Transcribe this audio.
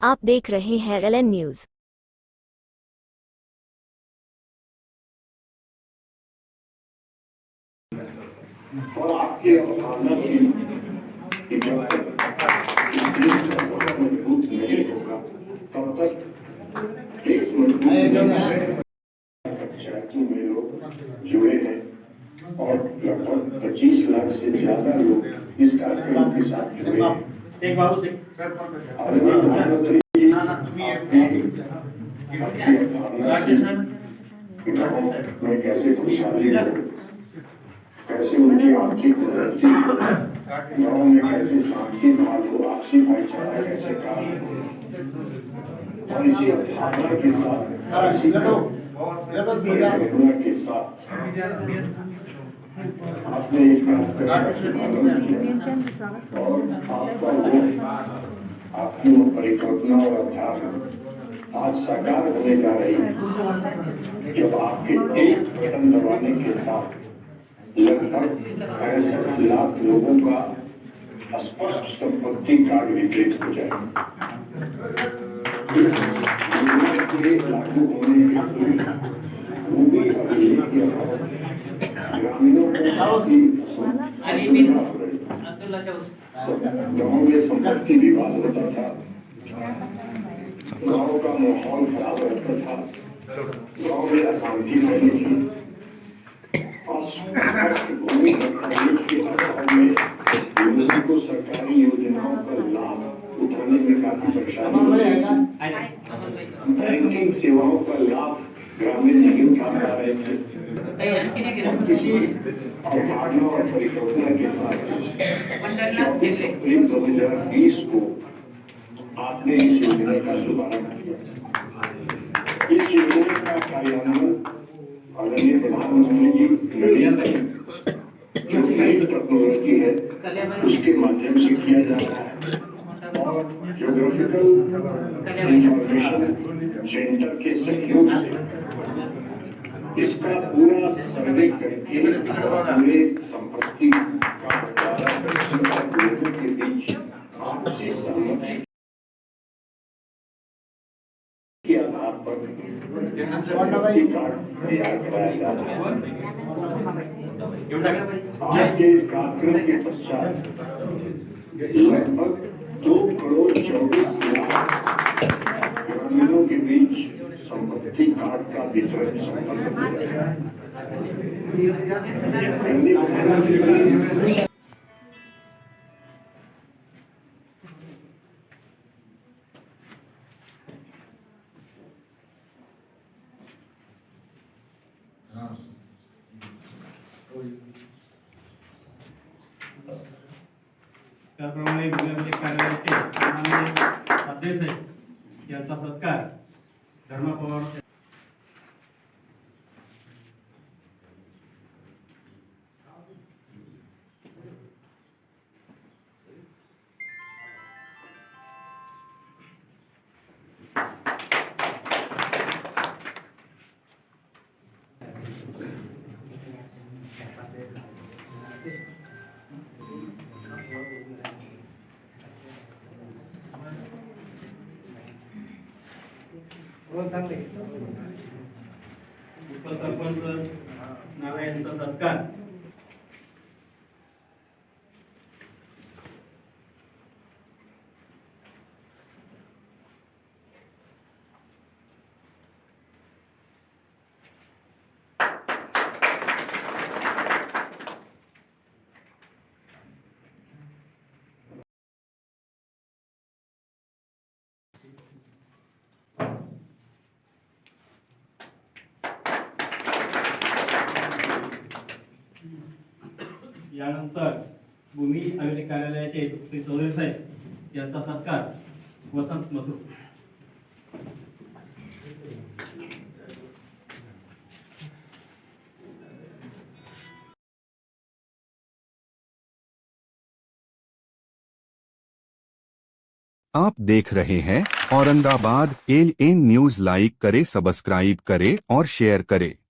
आप देख रहे हैं LN न्यूज। और आपकी अवधारणा की कि जब तक इस देश का बहुत मजबूत नहीं होगा तब तक देश मजबूत नहीं है। पंचायतों में लोग जुड़े हैं और लगभग 25 लाख से ज्यादा लोग इस कार्यक्रम के साथ जुड़े हैं। आदरणीय प्रधानमंत्री जी में कैसे खुशहाली हो, कैसे उनकी आर्थिक उन्नति, गाँव में कैसे शांति बहाल हो, आपसी भाईचारा कैसे कायम हो, और इसी अवधारणा के साथ के साथ आपने इस कार्यक्रम का शुभारंभ किया और आपका वो आपकी वो परिकल्पना और अवधारणा आज साकार होने जा रही है, जब आपके एक बटन दबाने के साथ लगभग 65 लाख लोगों का स्पष्ट संपत्ति कार्ड वितरित हो जाएगा। इस योजना के लागू होने के खूबी अभिलेख के अभाव ग्रामीणों को गाँव में संपत्ति विवाद होता था, गाँव का माहौल खराब रहता था, गाँव में अशांति फैली थी। भूमि के अभाव में लोगों को सरकारी योजनाओं का लाभ उठाने में काफी परेशानी होती थी। बैंकिंग सेवाओं का लाभ ग्रामीण नहीं उठा पा रहे थे। किसी अवधारणा और परिकल्पना के साथ 24 अप्रैल 2020 को आपने इस योजना का शुभारंभ किया। इस योजना का कार्यान्वयन आदरणीय प्रधानमंत्री जी नरेंद्र जो नई टेक्नोलॉजी है उसके माध्यम से किया जा रहा है और ज्योग्राफिकल इंफॉर्मेशन सेंटर के सहयोग से इसका पूरा सर्वे करके पूरे संपत्ति का बंटवारा लोगों के बीच आपसी सहमति के आधार पर संपत्ति कार्ड तैयार कराया जा रहा है। आज के इस कार्यक्रम के पश्चात लगभग 2 करोड़ 24 लाख ग्रामीणों के बीच संपत्ति कार्ड का वितरण संपन्न हो जाएगा। त्याप्रमाणे जिल्हाधिकारी कार्यालयाचे माननीय अध्यक्ष आहेत यांचा सत्कार धर्मा पवार उपसरपंच नावे यांचा सत्कार यानंतर भूमी अभिलेख कार्यालयाचे श्री चौधरी साहेब यांचा सत्कार वसंत मसूर। आप देख रहे हैं औरंगाबाद LN न्यूज। लाइक करें, सब्सक्राइब करें और शेयर करें।